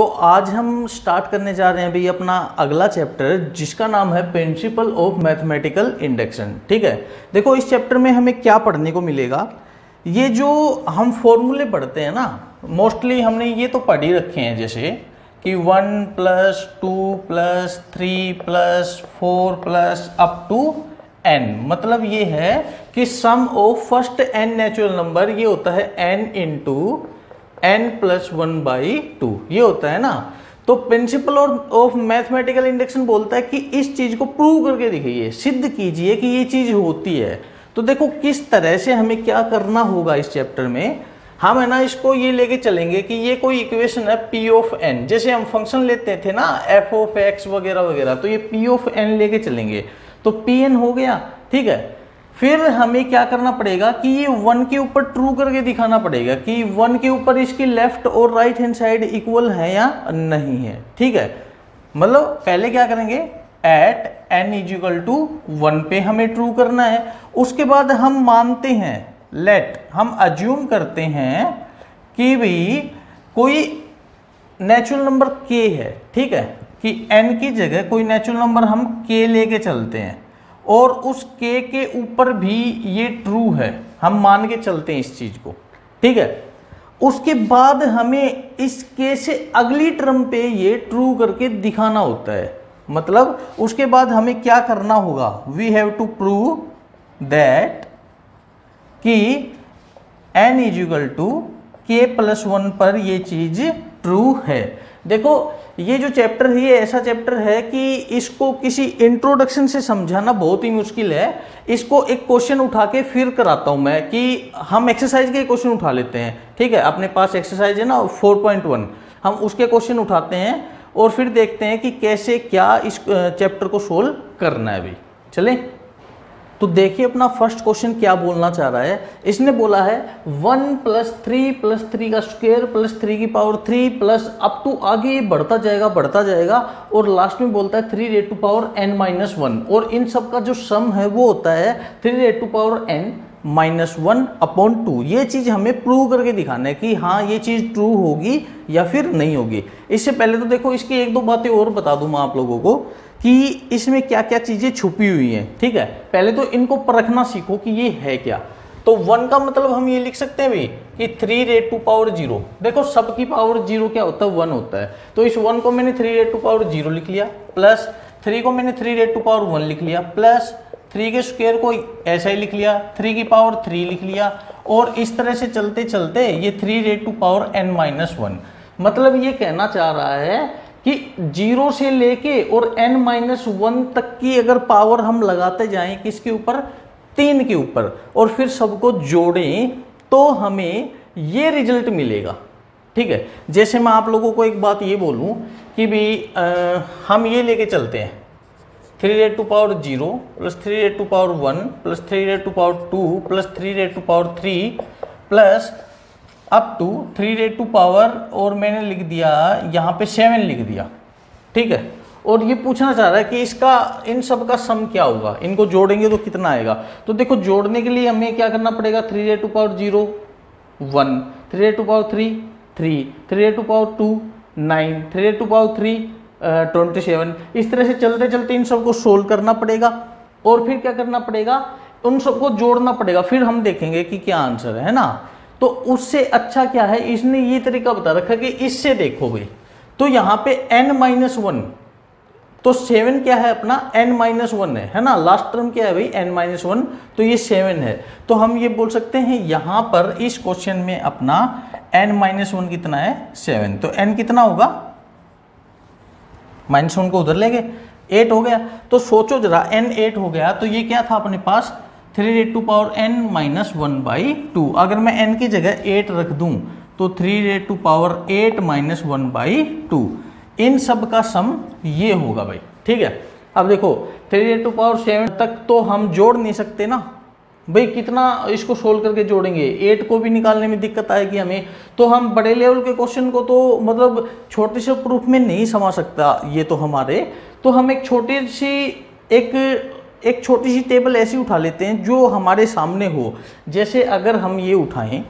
तो आज हम स्टार्ट करने जा रहे हैं भाई अपना अगला चैप्टर, जिसका नाम है प्रिंसिपल ऑफ मैथमेटिकल इंडक्शन। ठीक है, देखो इस चैप्टर में हमें क्या पढ़ने को मिलेगा। ये जो हम फॉर्मूले पढ़ते हैं ना, मोस्टली हमने ये तो पढ़ ही रखे हैं, जैसे कि 1 + 2 + 3 + 4 + अप टू n। मतलब ये है कि sum of first n natural number ये होता है n × n + 1/2, ये होता है ना। तो प्रिंसिपल ऑफ मैथमेटिकल इंडक्शन बोलता है कि इस चीज को प्रूव करके दिखाइए, सिद्ध कीजिए कि ये चीज होती है। तो देखो किस तरह से हमें क्या करना होगा इस चैप्टर में। हम है ना इसको ये लेके चलेंगे कि ये कोई इक्वेशन है p ऑफ n, जैसे हम फंक्शन लेते थे ना f ऑफ x वगैरह वगैरह, तो ये p ऑफ n लेके चलेंगे तो pn हो गया। ठीक है, फिर हमें क्या करना पड़ेगा कि ये 1 के ऊपर ट्रू करके दिखाना पड़ेगा कि 1 के ऊपर इसकी लेफ्ट और राइट हैंड साइड इक्वल है या नहीं है। ठीक है, मतलब पहले क्या करेंगे, एट n = 1 पे हमें ट्रू करना है। उसके बाद हम मानते हैं, हम अज्यूम करते हैं कि भाई कोई नेचुरल नंबर k है। ठीक है, कि n की जगह कोई नेचुरल नंबर हम k लेके चलते हैं और उस k के ऊपर भी ये ट्रू है, हम मान के चलते हैं इस चीज को। ठीक है, उसके बाद हमें इस k से अगली टर्म पे ये ट्रू करके दिखाना होता है। मतलब उसके बाद हमें क्या करना होगा, we have to prove that कि n = k + 1 पर ये चीज ट्रू है। देखो ये जो चैप्टर है ये ऐसा चैप्टर है कि इसको किसी इंट्रोडक्शन से समझाना बहुत ही मुश्किल है। इसको एक क्वेश्चन उठा के फिर कराता हूं मैं, कि हम एक्सरसाइज के क्वेश्चन उठा लेते हैं। ठीक है, अपने पास एक्सरसाइज है ना 4.1, हम उसके क्वेश्चन उठाते हैं और फिर देखते हैं कि कैसे क्या इस चैप्टर को सोल्व करना है। भाई चले तो देखिए अपना फर्स्ट क्वेश्चन क्या बोलना चाह रहा है। इसने बोला है 1 + 3 + 3 का स्क्वायर + 3 की पावर 3 प्लस अप टू आगे बढ़ता जाएगा और लास्ट में बोलता है 3n-1, और इन सब का जो सम है वो होता है 3n-1/2। ये चीज हमें प्रूव करके दिखाना है कि हाँ ये चीज ट्रू होगी या फिर नहीं होगी। इससे पहले तो देखो इसकी 1-2 बातें और बता दूं मैं आप लोगों को कि इसमें क्या क्या चीजें छुपी हुई हैं। ठीक है, पहले तो इनको परखना सीखो कि ये है क्या। तो 1 का मतलब हम ये लिख सकते हैं भाई कि 3 देखो सबकी पावर 0 क्या होता है, 1 होता है। तो इस 1 को मैंने 3 लिख लिया, प्लस 3 को मैंने 3 लिख लिया, प्लस 3 के स्क्वायर को ऐसा ही लिख लिया, 3 की पावर 3 लिख लिया, और इस तरह से चलते चलते ये 3n-1। मतलब ये कहना चाह रहा है कि 0 से लेके और n-1 तक की अगर पावर हम लगाते जाएं किसके ऊपर, 3 के ऊपर, और फिर सबको जोड़ें तो हमें ये रिजल्ट मिलेगा। ठीक है, जैसे मैं आप लोगों को एक बात ये बोलूं कि भी हम ये लेके चलते हैं 3 + 3 + 1 + 3 + 2 + 3 + 3 प्लस अप टू 3 और मैंने लिख दिया यहाँ पे 7 लिख दिया। ठीक है, और ये पूछना चाह रहा है कि इसका इन सब का सम क्या होगा, इनको जोड़ेंगे तो कितना आएगा। तो देखो जोड़ने के लिए हमें क्या करना पड़ेगा, 3 × 0 1, 3 × 3 3, 3 × 2 9, 3 × 3 27। इस तरह से चलते चलते इन सबको सोल्व करना पड़ेगा और फिर क्या करना पड़ेगा, उन सबको जोड़ना पड़ेगा, फिर हम देखेंगे कि क्या आंसर है ना। तो उससे अच्छा क्या है, इसने ये तरीका बता रखा कि इससे देखोगे तो यहाँ पे n-1, तो 7 क्या है अपना, n-1 है ना। लास्ट टर्म क्या है भाई, n-1, तो ये 7 है। तो हम ये बोल सकते हैं यहाँ पर इस क्वेश्चन में अपना n-1 कितना है, 7। तो n कितना होगा, -1 को उधर ले गए, 8 हो गया। तो सोचो जरा n 8 हो गया तो ये क्या था अपने पास, 3n-1/2। अगर मैं n की जगह 8 रख दूं तो 3 8-1/2, इन सब का सम ये होगा भाई। ठीक है, अब देखो 3 तक तो हम जोड़ नहीं सकते ना भाई, कितना इसको सोल्व करके जोड़ेंगे, 8 को भी निकालने में दिक्कत आएगी हमें। तो हम बड़े लेवल के क्वेश्चन को तो मतलब छोटे से प्रूफ में नहीं समा सकता ये तो हमारे। तो हम एक छोटी सी टेबल ऐसी उठा लेते हैं जो हमारे सामने हो। जैसे अगर हम ये उठाएं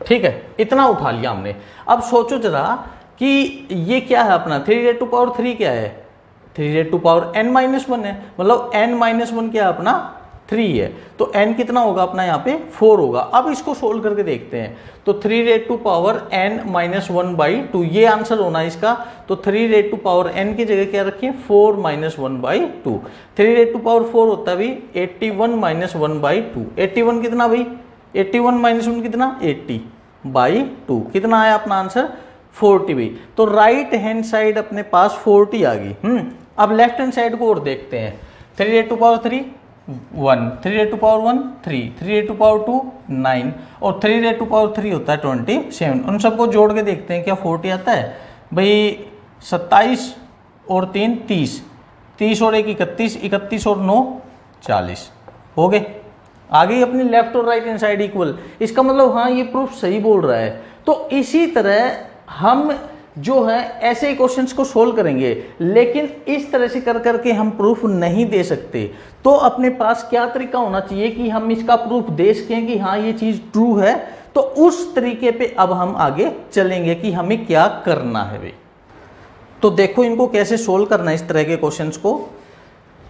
ठीक है, इतना उठा लिया हमने। अब सोचो जरा कि ये क्या है अपना 3 क्या है, 3 है, मतलब n-1 क्या है अपना 3 है, तो n कितना होगा अपना यहाँ पे 4 होगा। अब इसको सोल्व करके देखते हैं, तो 3n-1/2 ये आंसर होना है इसका। तो 3n की जगह क्या रखें 4-1/2, 3/4 होता है भाई 81-1/2, 81 कितना भाई 81-1 कितना 80/2, कितना आया अपना आंसर 40 भाई। तो राइट हैंड साइड अपने पास 40 आ गई। अब लेफ्ट हैंड साइड को और देखते हैं, 3 1, 3 3, 3 9 और 3 होता है 27। उन सबको जोड़ के देखते हैं क्या 40 आता है भाई। 27 और 3 30, 30 और 1 31, 31 और 9 40 हो गए। आ गई अपनी लेफ्ट और राइट हैंड साइड इक्वल। इसका मतलब हाँ ये प्रूफ सही बोल रहा है। तो इसी तरह हम जो है ऐसे क्वेश्चंस को सोल्व करेंगे, लेकिन इस तरह से कर करके हम प्रूफ नहीं दे सकते। तो अपने पास क्या तरीका होना चाहिए कि हम इसका प्रूफ दे सकें कि हाँ ये चीज ट्रू है। तो उस तरीके पे अब हम आगे चलेंगे कि हमें क्या करना है भाई। तो देखो इनको कैसे सोल्व करना है इस तरह के क्वेश्चंस को।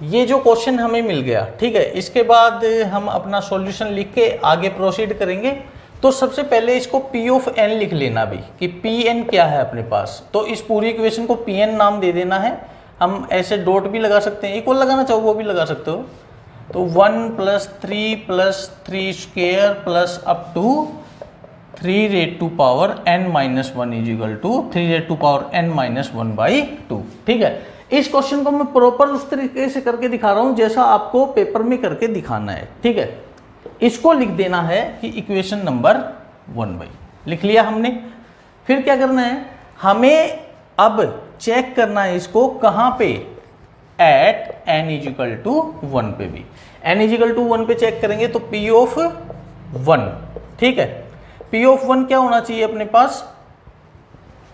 ये जो क्वेश्चन हमें मिल गया, ठीक है, इसके बाद हम अपना सॉल्यूशन लिख के आगे प्रोसीड करेंगे। तो सबसे पहले इसको P ऑफ n लिख लेना भी कि Pn क्या है अपने पास। तो इस पूरी इक्वेशन को Pn नाम दे देना है। हम ऐसे डॉट भी लगा सकते हैं, इक्वल लगाना चाहो वो भी लगा सकते हो। तो 1 + 3 square plus up to 3n-1 3n-1/2। ठीक है, इस क्वेश्चन को मैं प्रॉपर उस तरीके से करके दिखा रहा हूं जैसा आपको पेपर में करके दिखाना है। ठीक है, इसको लिख देना है कि इक्वेशन नंबर 1 भाई लिख लिया हमने। फिर क्या करना है, हमें अब चेक करना है इसको कहां पे, एट n = 1 पे भी। n = 1 पे चेक करेंगे तो P ऑफ 1, ठीक है, P ऑफ 1 क्या होना चाहिए अपने पास,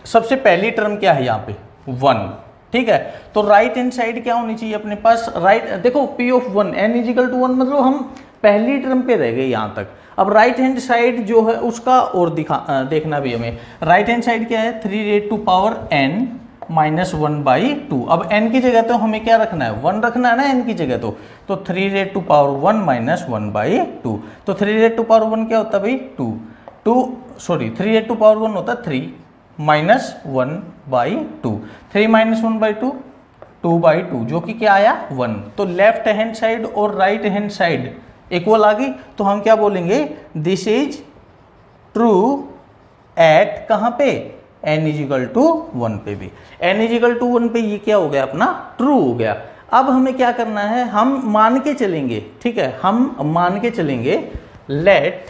सबसे पहली टर्म क्या है यहाँ पे 1, ठीक है। तो राइट हैंड साइड क्या होनी चाहिए अपने पास, राइट देखो P ऑफ 1 n = 1 मतलब हम पहली टर्म पे रह गए यहां तक। अब राइट हैंड साइड जो है उसका और देखना भी हमें। राइट हैंड साइड क्या है 3n-1/2। अब n की जगह तो हमें क्या रखना है 1 रखना है ना n की जगह। तो 3n-1 - 1/2। तो 3n-1 क्या होता है भाई 3n-1 होता है 3 - 1/2, 3 - 1/2 2/2 जो कि क्या आया 1। तो लेफ्ट हैंड साइड और राइट हैंड साइड इक्वल आ गई। तो हम क्या बोलेंगे, दिस इज ट्रू एट कहां पे n = 1 पे भी। n = 1 पे ये क्या हो गया अपना ट्रू हो गया। अब हमें क्या करना है, हम मान के चलेंगे, ठीक है, हम मान के चलेंगे let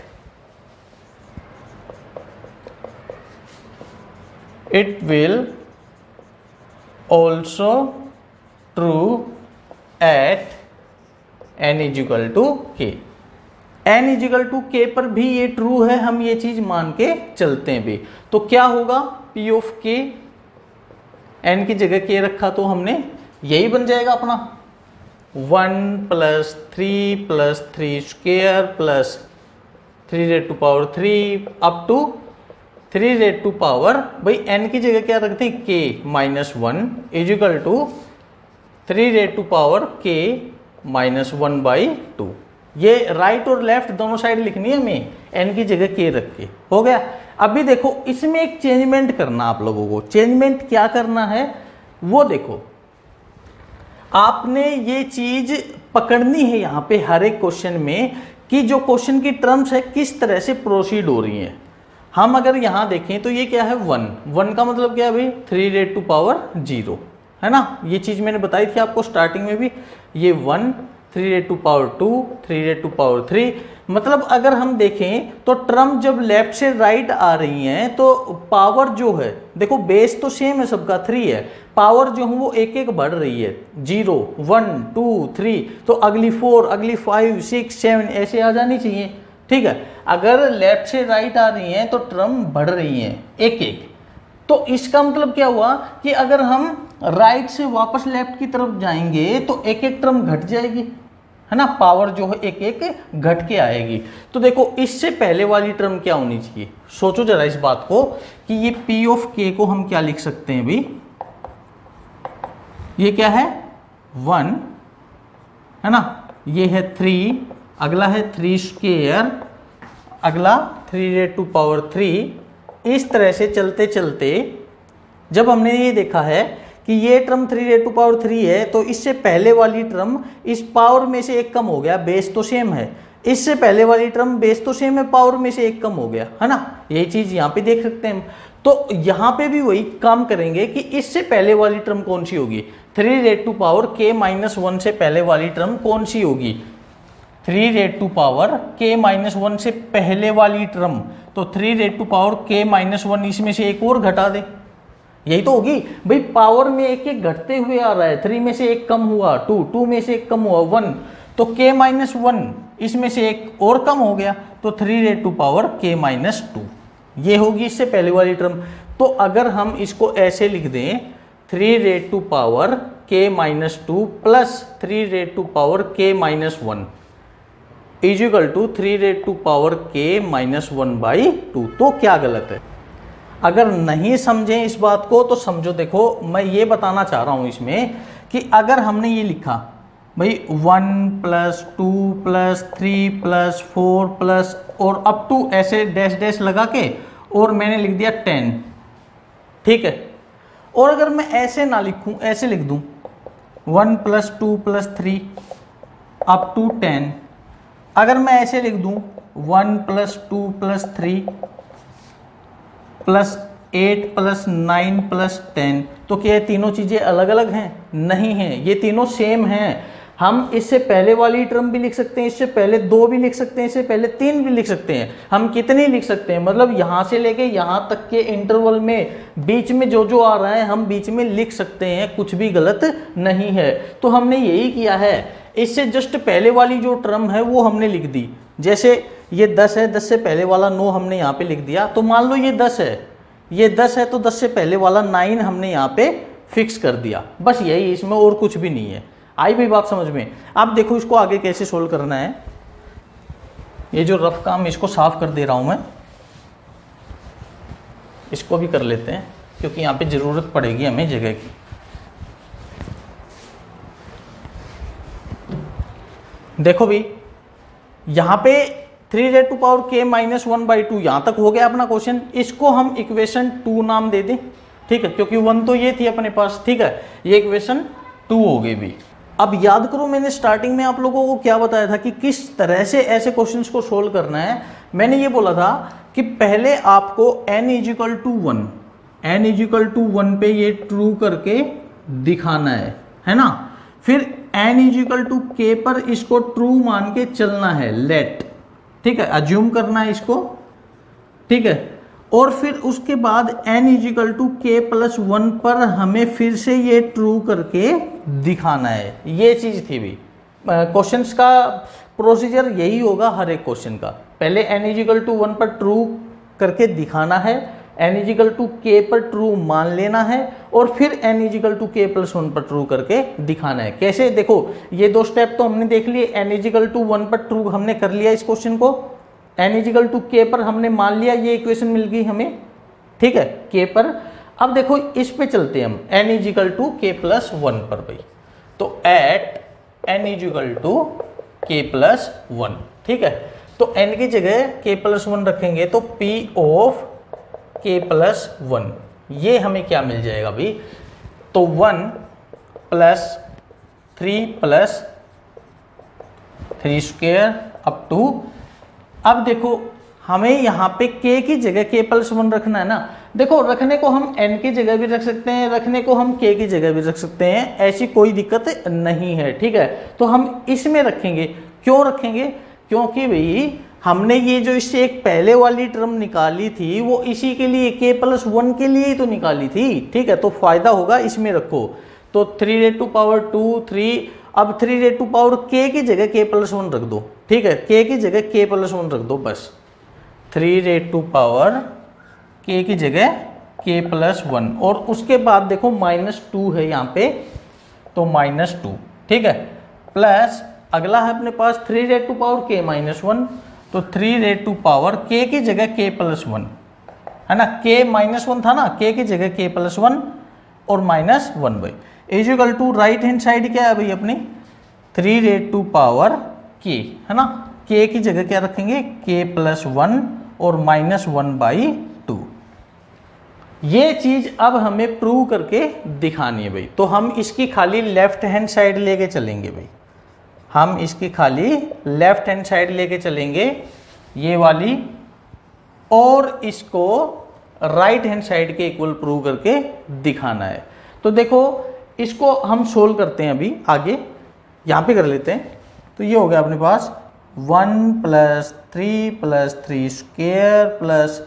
it will also true eight n = k। n = k पर भी ये ट्रू है, हम ये चीज मान के चलते हैं भी। तो क्या होगा P ऑफ k, n की जगह k रखा तो हमने यही बन जाएगा अपना 1 + 3 + 3 स्क्वायर प्लस 3 अप टू 3 भाई n की जगह क्या रखते हैं k - 1 = 3 - 1/2। ये राइट और लेफ्ट दोनों साइड लिखनी है हमें n की जगह k रख के, हो गया। अभी देखो इसमें एक चेंजमेंट करना आप लोगों को। चेंजमेंट क्या करना है वो देखो, आपने ये चीज पकड़नी है यहाँ पे हर एक क्वेश्चन में कि जो क्वेश्चन की टर्म्स है किस तरह से प्रोसीड हो रही हैं। हम अगर यहाँ देखें तो ये क्या है 1 का मतलब क्या है भाई 3 है ना। ये चीज मैंने बताई थी आपको स्टार्टिंग में भी। ये 1 3 3 मतलब अगर हम देखें तो टर्म जब लेफ्ट से राइट आ रही हैं तो पावर जो है देखो बेस तो सेम है सबका 3 है, पावर जो है वो एक एक बढ़ रही है 0 1 2 3। तो अगली 4 अगली 5 6 7 ऐसे आ जानी चाहिए, ठीक है। अगर लेफ्ट से राइट आ रही हैं तो टर्म बढ़ रही हैं एक एक। तो इसका मतलब क्या हुआ कि अगर हम राइट से वापस लेफ्ट की तरफ जाएंगे तो एक एक टर्म घट जाएगी, है ना, पावर जो है एक एक घट के आएगी। तो देखो इससे पहले वाली टर्म क्या होनी चाहिए, सोचो जरा इस बात को कि ये P ऑफ K को हम क्या लिख सकते हैं भाई, ये क्या है 1 है ना, ये है 3, अगला है 3 स्क्वायर, अगला 3 रेज़ टू पावर 3। इस तरह से चलते चलते जब हमने ये देखा है कि ये टर्म 3 रेज़ टू पावर 3 है, तो इससे पहले वाली टर्म इस पावर में से एक कम हो गया, बेस तो सेम है, इससे पहले वाली टर्म बेस तो सेम है, पावर में से एक कम हो गया, है ना, यही चीज यहाँ पे देख सकते हैं हम। तो यहाँ पे भी वही काम करेंगे कि इससे पहले वाली टर्म कौन सी होगी, 3 raise to power k minus 1 से पहले वाली टर्म कौन सी होगी, 3 raise to power k minus 1 से पहले वाली टर्म, तो 3 raise to power k minus 1, इसमें से एक और घटा दे, यही तो होगी भाई, पावर में एक एक घटते हुए आ रहा है, 3 में से एक कम हुआ 2, 2 में से एक कम हुआ 1, तो k माइनस 1 इसमें से एक और कम हो गया, तो 3 raise to power k minus 2, ये होगी इससे पहले वाली टर्म। तो अगर हम इसको ऐसे लिख दें 3 raise to power k minus 2 plus 3 raise to power k minus 1 equal to 3 raise to power k minus 1/2, तो क्या गलत है? अगर नहीं समझें इस बात को तो समझो, देखो मैं ये बताना चाह रहा हूं इसमें कि अगर हमने ये लिखा भाई 1 प्लस 2 प्लस 3 प्लस 4 प्लस और अप टू ऐसे डैश डैश लगा के और मैंने लिख दिया 10, ठीक है, और अगर मैं ऐसे ना लिखूं, ऐसे लिख दूं 1 प्लस 2 प्लस 3 अप टू 10, अगर मैं ऐसे लिख दूं 1 plus 2 plus 3 plus 8 plus 9 plus 10, तो क्या ये तीनों चीजें अलग अलग हैं? नहीं है, ये तीनों सेम हैं। हम इससे पहले वाली टर्म भी लिख सकते हैं, इससे पहले 2 भी लिख सकते हैं, इससे पहले 3 भी लिख सकते हैं, हम कितनी लिख सकते हैं, मतलब यहां से लेके यहां तक के इंटरवल में बीच में जो जो आ रहा है हम बीच में लिख सकते हैं, कुछ भी गलत नहीं है। तो हमने यही किया है, इससे जस्ट पहले वाली जो टर्म है वो हमने लिख दी, जैसे ये 10 है, 10 से पहले वाला 9 हमने यहाँ पे लिख दिया, तो मान लो ये 10 है, ये 10 है, तो 10 से पहले वाला 9 हमने यहाँ पे फिक्स कर दिया, बस यही, इसमें और कुछ भी नहीं है। आई भी बात समझ में? आप देखो इसको आगे कैसे सोल्व करना है, ये जो रफ काम इसको साफ कर दे रहा हूं मैं, इसको भी कर लेते हैं क्योंकि यहाँ पे जरूरत पड़ेगी हमें जगह की। देखो भी यहाँ पे 3 raise to power k minus 1/2 यहाँ तक हो गया अपना क्वेश्चन, इसको हम इक्वेशन 2 नाम दे दें, ठीक है, क्योंकि 1 तो ये थी अपने पास, ठीक है, ये इक्वेशन 2 हो गई भी। अब याद करो मैंने स्टार्टिंग में आप लोगों को क्या बताया था कि किस तरह से ऐसे क्वेश्चंस को सोल्व करना है। मैंने ये बोला था कि पहले आपको n इजिकल टू 1 पे ये ट्रू करके दिखाना है ना, फिर n इजिकल टू k पर इसको ट्रू मान के चलना है, लेट, ठीक है, अज्यूम करना है इसको, ठीक है, और फिर उसके बाद n equal to k plus 1 पर हमें फिर से ये ट्रू करके दिखाना है। ये चीज थी भी, क्वेश्चंस का प्रोसीजर यही होगा हर एक क्वेश्चन का, पहले n इजिकल टू 1 पर ट्रू करके दिखाना है, n इजिकल टू k पर ट्रू मान लेना है, और फिर n equal to k plus 1 पर ट्रू करके दिखाना है। कैसे? देखो ये 2 स्टेप तो हमने देख लिए, n इजिकल टू 1 पर ट्रू हमने कर लिया इस क्वेश्चन को, n इजिकल टू k पर हमने मान लिया, ये इक्वेशन मिल गई हमें, ठीक है, k पर। अब देखो इस पे चलते हैं हम, n equal to k plus 1 पर भाई, तो at n equal to k plus 1, ठीक है, तो n की जगह k प्लस 1 रखेंगे तो p ऑफ k प्लस 1, ये हमें क्या मिल जाएगा भाई, तो 1 plus 3 plus 3 square up to, अब देखो हमें यहाँ पे k की जगह k प्लस 1 रखना है ना, देखो रखने को हम n की जगह भी रख सकते हैं, रखने को हम k की जगह भी रख सकते हैं, ऐसी कोई दिक्कत नहीं है, ठीक है, तो हम इसमें रखेंगे। क्यों रखेंगे? क्योंकि भाई हमने ये जो इससे एक पहले वाली टर्म निकाली थी वो इसी के लिए, k प्लस 1 के लिए ही तो निकाली थी, ठीक है, तो फायदा होगा इसमें रखो, तो 3 रेज़ टू पावर 2 3, अब 3 रेज़ टू पावर k की जगह k प्लस 1 रख दो, ठीक है, k की जगह k प्लस 1 रख दो, बस 3 रेज़ टू पावर k की जगह k प्लस 1, और उसके बाद देखो -2 है यहाँ पे, तो -2, ठीक है, प्लस अगला है अपने पास 3 raise to power k minus 1, तो 3 रेट टू पावर k की जगह k प्लस 1 है ना, k माइनस 1 था ना, k की जगह k प्लस 1 और minus 1 by is equal to right hand side क्या है भाई अपनी 3 रेट टू पावर k है ना, k की जगह क्या रखेंगे k प्लस 1 और माइनस 1 बाई 2। ये चीज अब हमें प्रूव करके दिखानी है भाई, तो हम इसकी खाली लेफ्ट हैंड साइड लेके चलेंगे भाई, हम इसकी खाली लेफ्ट हैंड साइड लेके चलेंगे ये वाली, और इसको राइट हैंड साइड के इक्वल प्रूव करके दिखाना है। तो देखो इसको हम सोल्व करते हैं अभी आगे, यहाँ पे कर लेते हैं। तो ये हो गया अपने पास 1 plus 3 square plus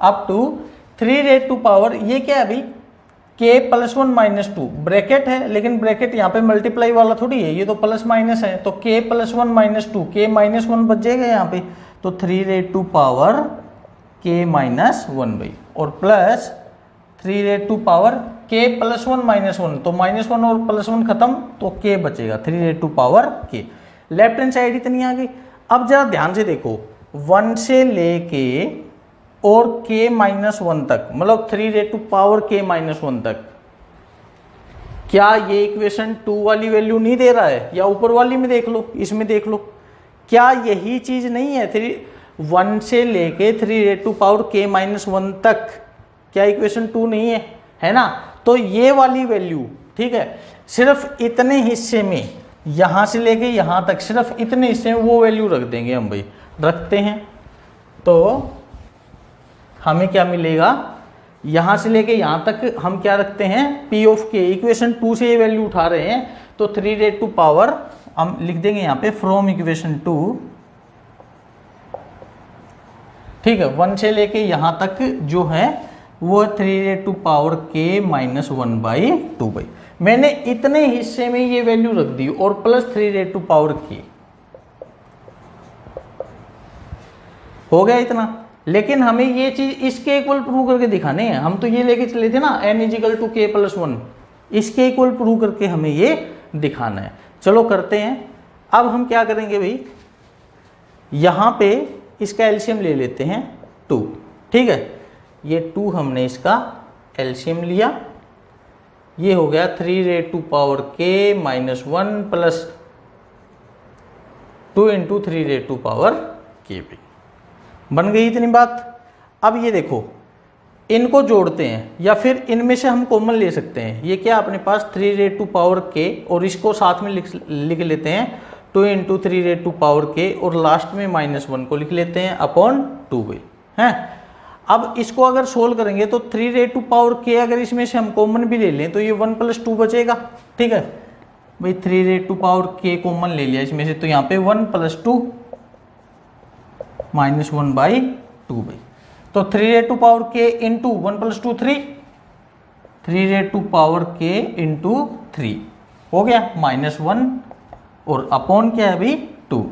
up to 3 raise to power, ये क्या है अभी k प्लस 1 माइनस 2 ब्रैकेट है, लेकिन ब्रैकेट यहाँ पे मल्टीप्लाई वाला थोड़ी है, ये तो प्लस माइनस है, तो k plus 1 minus 2 k minus 1 बच जाएगा यहाँ पे, तो 3 raise to power k minus 1 by और plus 3 raise to power k plus 1 minus 1, तो माइनस 1 और प्लस 1 खत्म, तो k बचेगा 3 raise to power k। Left hand side इतनी आ गई। अब जरा ध्यान से देखो 1 से लेके और k माइनस 1 तक, मतलब 3 raise to power k minus 1 तक, क्या ये इक्वेशन 2 वाली वैल्यू नहीं दे रहा है? या ऊपर वाली में देख लो, इसमें देख लो, क्या यही चीज नहीं है 1 से लेके 3 raise to power k minus 1 तक, क्या इक्वेशन 2 नहीं है? है ना। तो ये वाली वैल्यू, ठीक है, सिर्फ इतने हिस्से में, यहां से लेके यहां तक सिर्फ इतने हिस्से में वो वैल्यू रख देंगे हम भाई, रखते हैं तो हमें क्या मिलेगा, यहां से लेके यहां तक हम क्या रखते हैं p ऑफ k, इक्वेशन 2 से ये वैल्यू उठा रहे हैं, तो 3 रेट टू पावर हम लिख देंगे यहाँ पे फ्रॉम इक्वेशन 2, ठीक है, 1 से लेके यहां तक जो है वो 3 raise to power k minus 1 by 2 by, मैंने इतने हिस्से में ये वैल्यू रख दी और plus 3 raise to power k हो गया इतना। लेकिन हमें ये चीज इसके इक्वल प्रूव करके दिखाने हैं, हम तो ये लेके चले थे ना n equal to k plus 1, इसके इक्वल प्रूव करके हमें ये दिखाना है। चलो करते हैं। अब हम क्या करेंगे भाई, यहां पे इसका एलसीएम ले लेते हैं 2, ठीक है, ये 2 हमने इसका एलसीएम लिया, ये हो गया 3 raise to power k minus 1 plus 2 into 3 raise to power k भी बन गई इतनी बात। अब ये देखो इनको जोड़ते हैं, या फिर इनमें से हम कॉमन ले सकते हैं, ये क्या अपने पास 3 रेट टू पावर k, और इसको साथ में लिख लेते हैं 2 into 3 raise to power k, और लास्ट में माइनस 1 को लिख लेते हैं अपॉन 2 बाई है। अब इसको अगर सोल्व करेंगे तो 3 रेट टू पावर k अगर इसमें से हम कॉमन भी ले लें तो ये 1 प्लस 2 बचेगा, ठीक है भाई, 3 raise to power k common ले लिया इसमें से, तो यहाँ पे 1 प्लस 2 माइनस 1 बाई 2 बाई, तो 3 raise to power k into 1 plus 2 3 raise to power k into 3 हो गया माइनस 1, और अपॉन क्या है भाई 2।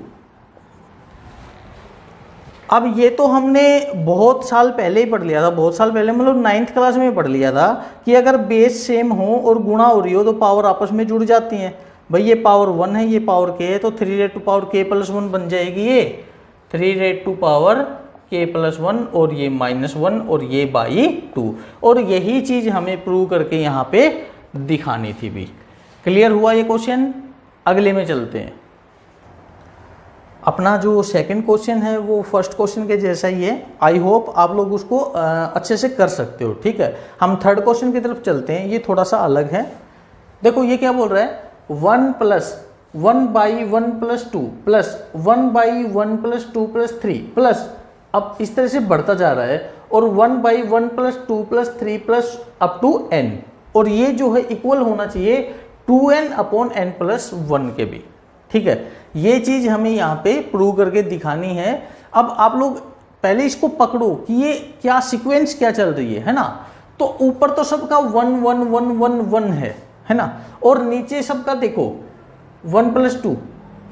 अब ये तो हमने बहुत साल पहले ही पढ़ लिया था, बहुत साल पहले मतलब 9th क्लास में पढ़ लिया था कि अगर बेस सेम हो और गुणा हो रही हो तो पावर आपस में जुड़ जाती हैं भाई, ये पावर 1 है ये पावर k है, तो 3 raise to power k plus 1 बन जाएगी ये 3 raise to power k plus 1, और ये माइनस 1 और ये बाई 2, और यही चीज हमें प्रूव करके यहाँ पे दिखानी थी भी। क्लियर हुआ ये क्वेश्चन? अगले में चलते हैं। अपना जो सेकंड क्वेश्चन है वो फर्स्ट क्वेश्चन के जैसा ही है, आई होप आप लोग उसको अच्छे से कर सकते हो, ठीक है। हम थर्ड क्वेश्चन की तरफ चलते हैं, ये थोड़ा सा अलग है। देखो ये क्या बोल रहा है, 1 plus 1 by 1 plus 2 plus 1 by 1 plus 2 plus 3 plus, अब इस तरह से बढ़ता जा रहा है, और 1 by 1 plus 2 plus 3 plus up to n, और ये जो है इक्वल होना चाहिए 2n अपॉन n प्लस 1 के भी, ठीक है। ये चीज हमें यहाँ पे प्रूव करके दिखानी है। अब आप लोग पहले इसको पकड़ो कि ये क्या सीक्वेंस क्या चल रही है ना। तो ऊपर तो सबका 1 1 1 1 1 है ना, और नीचे सबका देखो 1 प्लस 2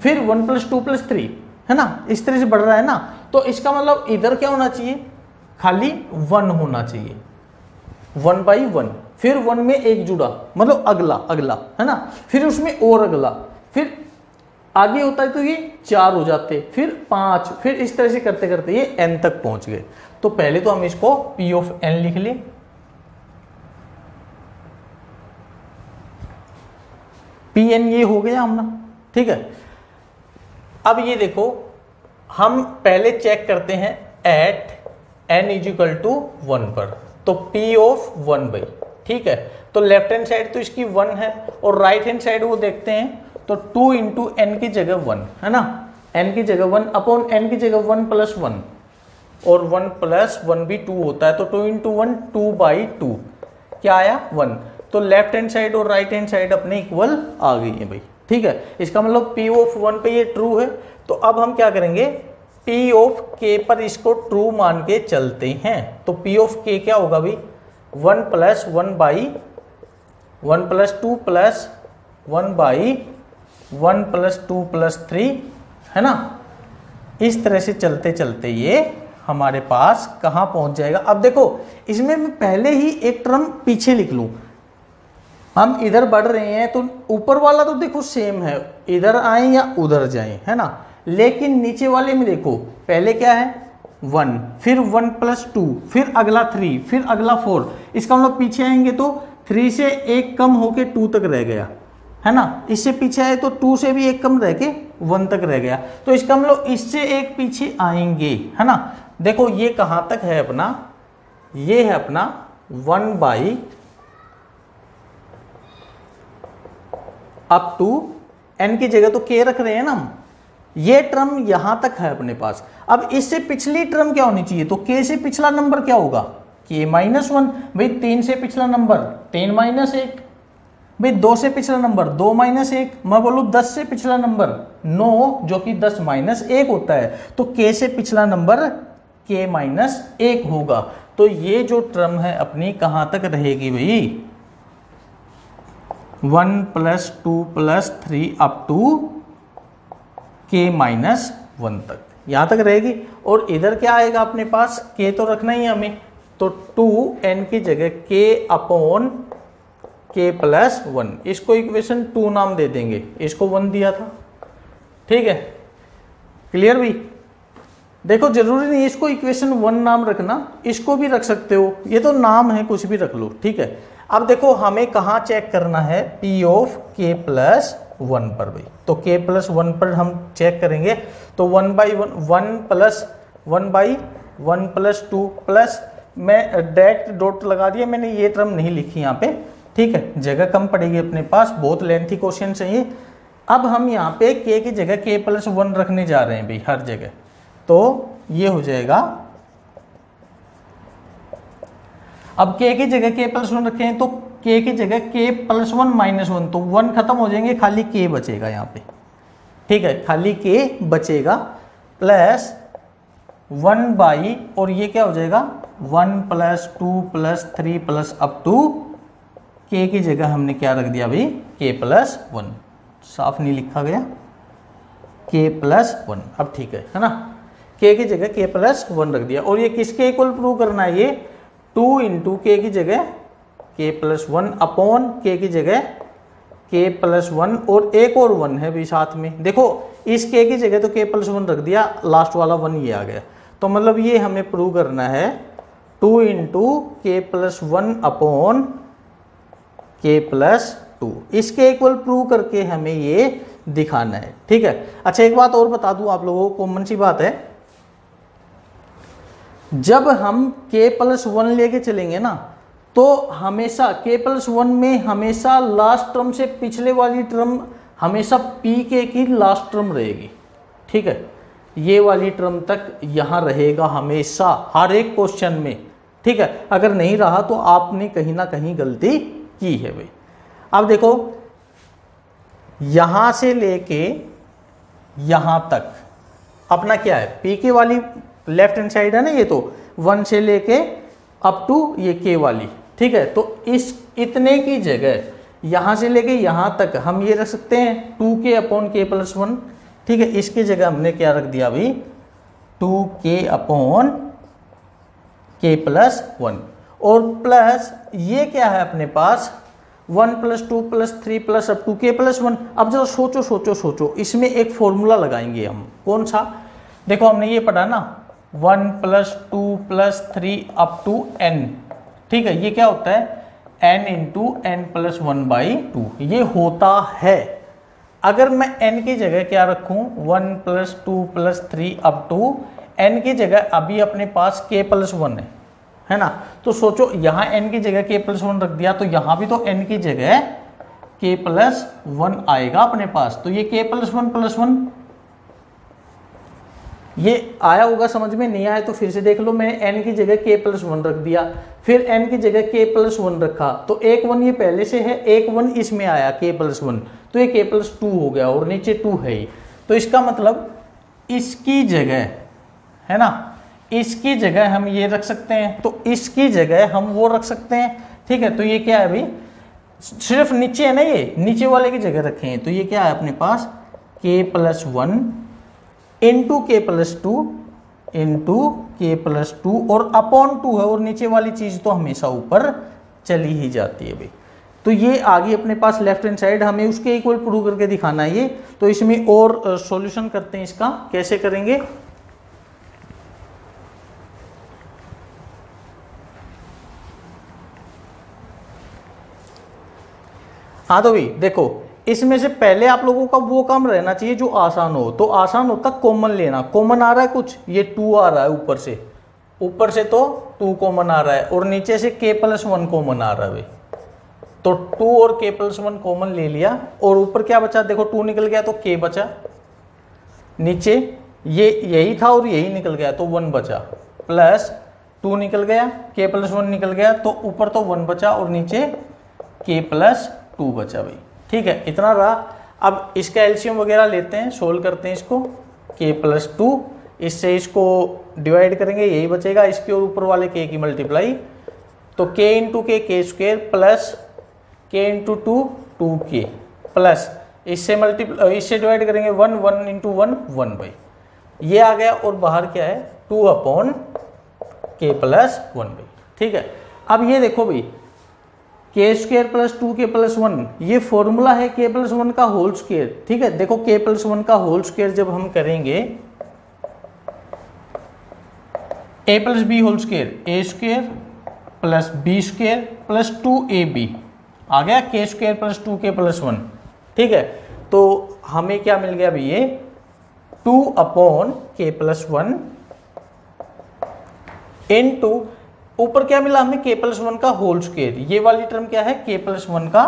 फिर 1 प्लस 2 प्लस 3 है ना, इस तरह से बढ़ रहा है ना। तो इसका मतलब इधर क्या होना चाहिए, खाली 1 होना चाहिए, 1 बाई 1, फिर 1 में एक जुड़ा मतलब अगला अगला है ना, फिर उसमें और अगला, फिर आगे होता है तो ये 4 हो जाते, फिर 5, फिर इस तरह से करते करते ये n तक पहुंच गए। तो पहले तो हम इसको p ऑफ n लिख लें। Pn ये हो गया अपना, ठीक है। अब ये देखो, हम पहले चेक करते हैं एट n इजिकल टू 1 पर, तो p ऑफ 1 बाई, ठीक है। तो लेफ्ट हैंड साइड तो इसकी 1 है और राइट हैंड साइड वो देखते हैं, तो 2 इंटू एन की जगह 1 है ना, n की जगह 1 अपॉन n की जगह 1 प्लस 1, और 1 प्लस 1 भी 2 होता है, तो 2 इंटू 1 2 बाई 2 क्या आया 1। तो लेफ्ट हैंड साइड और राइट हैंड साइड अपने इक्वल आ गई है भाई, ठीक है। इसका मतलब p ऑफ 1 पे ये ट्रू है। तो अब हम क्या करेंगे, p ऑफ k पर इसको ट्रू मान के चलते हैं। तो p ऑफ k क्या होगा भाई, 1 plus 1 by 1 plus 2 plus 1 by 1 plus 2 plus 3 है ना। इस तरह से चलते चलते ये हमारे पास कहाँ पहुंच जाएगा। अब देखो, इसमें मैं पहले ही एक टर्म पीछे लिख लूं, हम इधर बढ़ रहे हैं तो ऊपर वाला तो देखो सेम है, इधर आए या उधर जाए है ना, लेकिन नीचे वाले में देखो पहले क्या है 1, फिर 1 प्लस 2, फिर अगला 3, फिर अगला 4। इसका मतलब पीछे आएंगे तो 3 से 1 कम होके 2 तक रह गया है ना, इससे पीछे आए तो 2 से भी 1 कम रह के 1 तक रह गया। तो इसका मतलब इससे एक पीछे आएंगे है ना। देखो ये कहाँ तक है अपना, ये है अपना 1 बाई अप टू n की जगह तो k रख रहे हैं ना हम, ये टर्म यहां तक है अपने पास। अब इससे पिछली टर्म क्या होनी चाहिए, तो k से पिछला नंबर क्या होगा k माइनस 1, भाई 3 से पिछला नंबर 3 माइनस 1, भाई 2 से पिछला नंबर 2 माइनस 1, मैं बोलूँ 10 से पिछला नंबर 9 जो कि 10 माइनस 1 होता है, तो k से पिछला नंबर k माइनस 1 होगा। तो ये जो टर्म है अपनी कहाँ तक रहेगी भाई, 1 plus 2 plus 3 up to k minus 1 तक, यहाँ तक रहेगी। और इधर क्या आएगा अपने पास, k तो रखना ही है हमें, तो 2n की जगह k अपॉन k प्लस 1, इसको इक्वेशन 2 नाम दे देंगे, इसको 1 दिया था, ठीक है। क्लियर भी, देखो जरूरी नहीं इसको इक्वेशन 1 नाम रखना, इसको भी रख सकते हो, ये तो नाम है कुछ भी रख लो, ठीक है। अब देखो हमें कहाँ चेक करना है, p ऑफ k प्लस 1 पर भाई, तो k प्लस 1 पर हम चेक करेंगे, तो 1 by 1 plus 1 by 1 plus 2 plus, मैं डायरेक्ट डॉट लगा दिया, मैंने ये टर्म नहीं लिखी यहाँ पे, ठीक है, जगह कम पड़ेगी अपने पास, बहुत लेंथी क्वेश्चन चाहिए। अब हम यहाँ पे k की जगह k प्लस 1 रखने जा रहे हैं भाई हर जगह, तो ये हो जाएगा, अब k की जगह k प्लस 1 रखें तो k की जगह k प्लस 1 माइनस 1, तो 1 खत्म हो जाएंगे, खाली k बचेगा यहाँ पे, ठीक है, खाली k बचेगा, प्लस 1 बाई, और ये क्या हो जाएगा 1 plus 2 plus 3 plus up to k की जगह हमने क्या रख दिया भाई k प्लस 1, साफ नहीं लिखा गया, k प्लस 1, अब ठीक है ना, k की जगह k प्लस 1 रख दिया। और ये किसके इक्वल प्रूव करना है, ये 2 इंटू k की जगह k प्लस 1 अपॉन k की जगह k प्लस 1, और एक और 1 है भी साथ में, देखो इस k की जगह तो k प्लस 1 रख दिया, लास्ट वाला 1 ये आ गया, तो मतलब ये हमें प्रूव करना है 2 into k plus 1 upon k plus 2, इसके इक्वल प्रूव करके हमें ये दिखाना है, ठीक है। अच्छा एक बात और बता दूं आप लोगों को, कॉमन सी बात है, जब हम k प्लस 1 लेके चलेंगे ना, तो हमेशा k प्लस 1 में हमेशा लास्ट टर्म से पिछले वाली टर्म हमेशा pk की लास्ट टर्म रहेगी, ठीक है, ये वाली टर्म तक यहाँ रहेगा हमेशा हर एक क्वेश्चन में, ठीक है। अगर नहीं रहा तो आपने कहीं ना कहीं गलती की है भाई। अब देखो यहां से लेके यहां तक अपना क्या है, pk वाली लेफ्ट हैंड साइड है ना, ये तो 1 से लेके अप टू ये k वाली, ठीक है। तो इस इतने की जगह यहां से लेके यहां तक हम ये रख सकते हैं 2k अपॉन k प्लस 1, ठीक है। इसकी जगह हमने क्या रख दिया भाई 2k अपॉन k प्लस 1, और प्लस ये क्या है अपने पास 1 + 2 + 3 + अप टू k+1। अब जरा सोचो सोचो सोचो, इसमें एक फॉर्मूला लगाएंगे हम, कौन सा? देखो हमने ये पढ़ा ना, 1 + 2 + 3 अप टू n, ठीक है, ये क्या होता है? n × n + 1/2 ये होता है। अगर मैं n की जगह क्या रखूं, 1 + 2 + 3 अप टू n की जगह अभी अपने पास k+1 है ना, तो सोचो यहाँ n की जगह k+1 रख दिया, तो यहाँ भी तो n की जगह k+1 आएगा अपने पास। तो ये k+1 ये आया होगा समझ में, नहीं आया तो फिर से देख लो। मैंने n की जगह k+1 रख दिया, फिर n की जगह k+1 रखा, तो एक 1 ये पहले से है, एक 1 इसमें आया k+1, तो ये k+2 हो गया और नीचे 2 है ही। तो इसका मतलब इसकी जगह है ना, इसकी जगह हम ये रख सकते हैं, तो इसकी जगह हम वो रख सकते हैं, ठीक है। तो ये क्या है अभी, सिर्फ नीचे है ना, ये नीचे वाले की जगह रखे हैं, तो ये क्या है अपने पास k+1 into k+2 into k+2 और अपॉन 2 है, और नीचे वाली चीज तो हमेशा ऊपर चली ही जाती है भाई। तो ये आगे अपने पास लेफ्ट हैंड साइड हमें उसके इक्वल प्रूव करके दिखाना है ये। तो इसमें और सॉल्यूशन करते हैं, इसका कैसे करेंगे? हाँ तो भाई देखो, इसमें से पहले आप लोगों का वो काम रहना चाहिए जो आसान हो। तो आसान होता कॉमन लेना। कॉमन आ रहा है कुछ, ये 2 आ रहा है ऊपर से तो 2 कॉमन आ रहा है, और नीचे से k+1 कॉमन आ रहा है भाई। तो 2 और k+1 कॉमन ले लिया, और ऊपर क्या बचा? देखो 2 निकल गया तो k बचा, नीचे ये यही था और यही निकल गया तो 1 बचा, प्लस 2 निकल गया, k+1 निकल गया, तो ऊपर तो 1 बचा और नीचे k+2 बचा भाई। ठीक है, इतना रहा। अब इसका एलसीएम वगैरह लेते हैं, सोल्व करते हैं इसको। k+2 इससे इसको डिवाइड करेंगे, यही बचेगा, इसके और ऊपर वाले k की मल्टीप्लाई, तो k × k k² plus k × 2 2k plus इससे डिवाइड करेंगे 1 1 × 1 1 भाई, ये आ गया, और बाहर क्या है 2/k+1 भाई। ठीक है, अब ये देखो भाई k² + 2k+1 ये फॉर्मूला है k+1 का होल स्क्वायर। ठीक है, देखो k+1 का होल स्क्वायर जब हम करेंगे a + b whole square, a² + b² + 2ab आ गया, k² + 2k+1। ठीक है, तो हमें क्या मिल गया भाई, ये 2/k+1 इनटू ऊपर क्या मिला हमें k+1 का होल स्क्वायर। ये वाली टर्म क्या है, k+1 का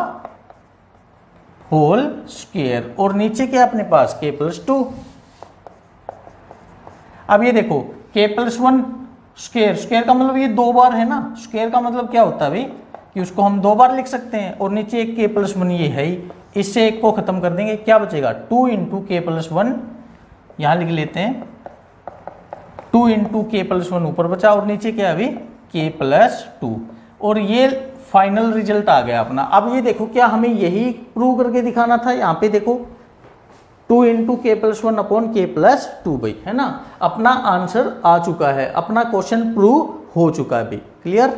होल स्क्वायर, और नीचे क्या अपने पास k+2। अब ये देखो k+1 स्क्वायर का मतलब ये 2 बार है ना, स्क्वायर का मतलब क्या होता है भाई कि उसको हम 2 बार लिख सकते हैं, और नीचे एक k+1 ये है ही, इससे एक को खत्म कर देंगे, क्या बचेगा 2 × k+1, यहां लिख लेते हैं 2 × k+1 ऊपर बचा, और नीचे क्या है अभी k+2, और ये फाइनल रिजल्ट आ गया अपना। अब ये देखो क्या हमें यही प्रूव करके दिखाना था, यहाँ पे देखो 2 × k+1/k+2 भाई, है ना, अपना आंसर आ चुका है, अपना क्वेश्चन प्रूव हो चुका है भाई। क्लियर?